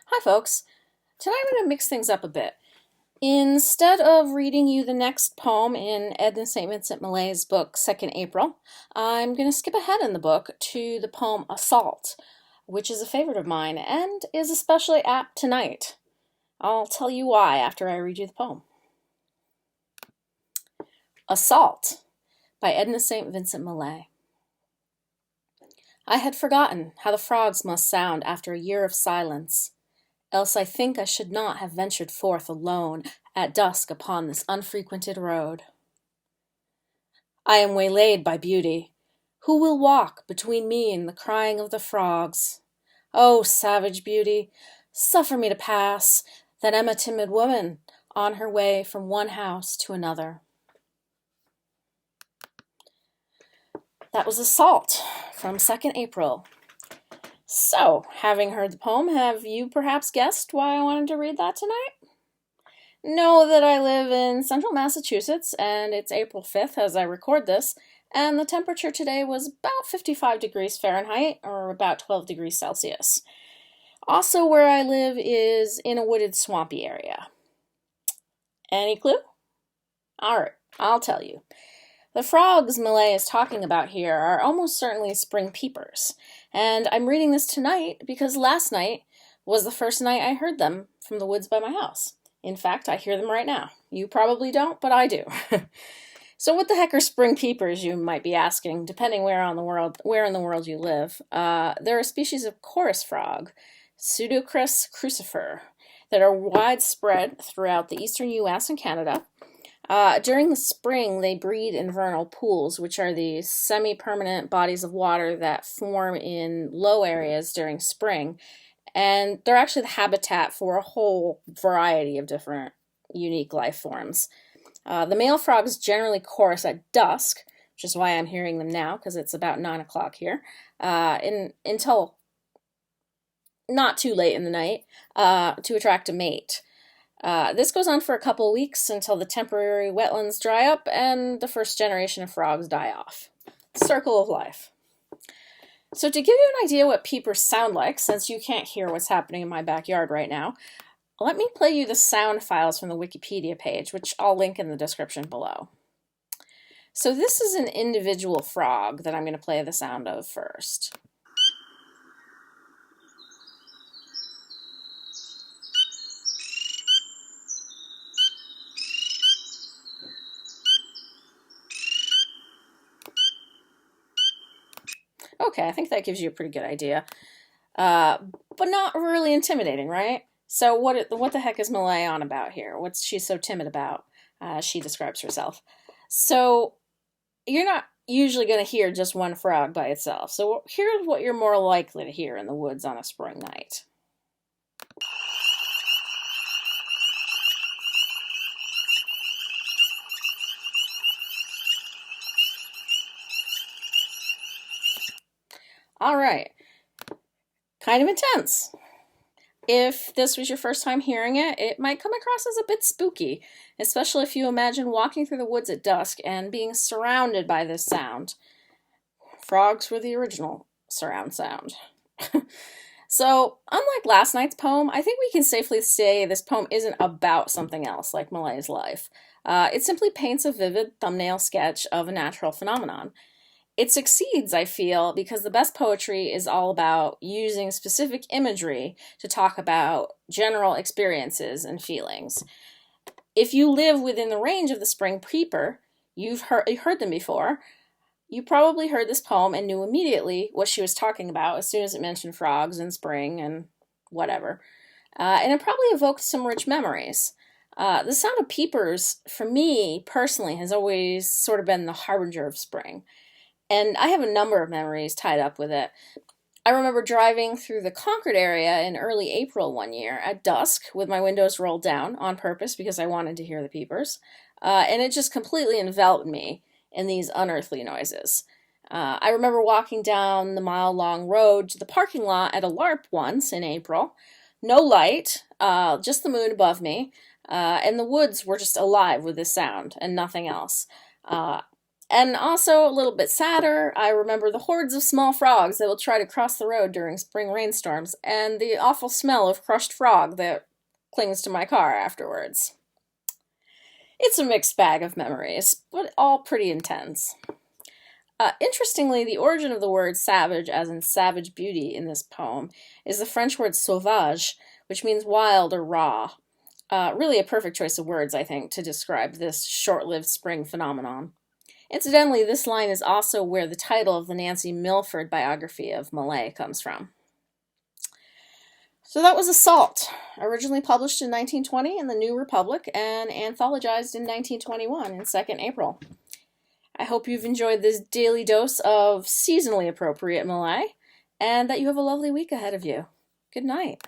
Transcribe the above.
Hi folks, tonight I'm going to mix things up a bit. Instead of reading you the next poem in Edna St. Vincent Millay's book, 2nd April, I'm going to skip ahead in the book to the poem Assault, which is a favorite of mine and is especially apt tonight. I'll tell you why after I read you the poem. Assault by Edna St. Vincent Millay. I had forgotten how the frogs must sound after a year of silence. Else I think I should not have ventured forth alone at dusk upon this unfrequented road. I am waylaid by beauty. Who will walk between me and the crying of the frogs? O savage beauty, suffer me to pass, that am a timid woman, on her way from one house to another. That was Assault from 2nd April. So, having heard the poem, have you perhaps guessed why I wanted to read that tonight? Know that I live in central Massachusetts, and it's April 5th as I record this, and the temperature today was about 55 degrees Fahrenheit, or about 12 degrees Celsius. Also, where I live is in a wooded, swampy area. Any clue? Alright, I'll tell you. The frogs Millay is talking about here are almost certainly spring peepers, and I'm reading this tonight because last night was the first night I heard them from the woods by my house. In fact, I hear them right now. You probably don't, but I do. So what the heck are spring peepers, you might be asking, depending where in the world you live. They're a species of chorus frog, Pseudocris crucifer, that are widespread throughout the eastern U.S. and Canada. During the spring, they breed in vernal pools, which are these semi-permanent bodies of water that form in low areas during spring. And they're actually the habitat for a whole variety of different unique life forms. The male frogs generally chorus at dusk, which is why I'm hearing them now, because it's about 9 o'clock here, until not too late in the night, to attract a mate. This goes on for a couple of weeks until the temporary wetlands dry up and the first generation of frogs die off. Circle of life. So to give you an idea what peepers sound like, since you can't hear what's happening in my backyard right now, let me play you the sound files from the Wikipedia page, which I'll link in the description below. So this is an individual frog that I'm going to play the sound of first. Okay, I think that gives you a pretty good idea, but not really intimidating, right? So what the heck is Millay on about here? What's she so timid about? She describes herself. So you're not usually going to hear just one frog by itself. So here's what you're more likely to hear in the woods on a spring night. All right, kind of intense. If this was your first time hearing it, it might come across as a bit spooky, especially if you imagine walking through the woods at dusk and being surrounded by this sound. Frogs were the original surround sound. So, unlike last night's poem, I think we can safely say this poem isn't about something else like Millay's life. It simply paints a vivid thumbnail sketch of a natural phenomenon. It succeeds, I feel, because the best poetry is all about using specific imagery to talk about general experiences and feelings. If you live within the range of the spring peeper, you've heard them before, you probably heard this poem and knew immediately what she was talking about as soon as it mentioned frogs and spring and whatever. And it probably evoked some rich memories. The sound of peepers, for me personally, has always sort of been the harbinger of spring. And I have a number of memories tied up with it. I remember driving through the Concord area in early April one year at dusk with my windows rolled down on purpose because I wanted to hear the peepers. And it just completely enveloped me in these unearthly noises. I remember walking down the mile-long road to the parking lot at a LARP once in April. No light, just the moon above me, and the woods were just alive with this sound and nothing else. And also, a little bit sadder, I remember the hordes of small frogs that will try to cross the road during spring rainstorms, and the awful smell of crushed frog that clings to my car afterwards. It's a mixed bag of memories, but all pretty intense. Interestingly, the origin of the word savage, as in savage beauty in this poem, is the French word sauvage, which means wild or raw. Really a perfect choice of words, I think, to describe this short-lived spring phenomenon. Incidentally, this line is also where the title of the Nancy Milford biography of Millay comes from. So that was Assault, originally published in 1920 in the New Republic and anthologized in 1921 in 2nd April. I hope you've enjoyed this daily dose of seasonally appropriate Millay, and that you have a lovely week ahead of you. Good night.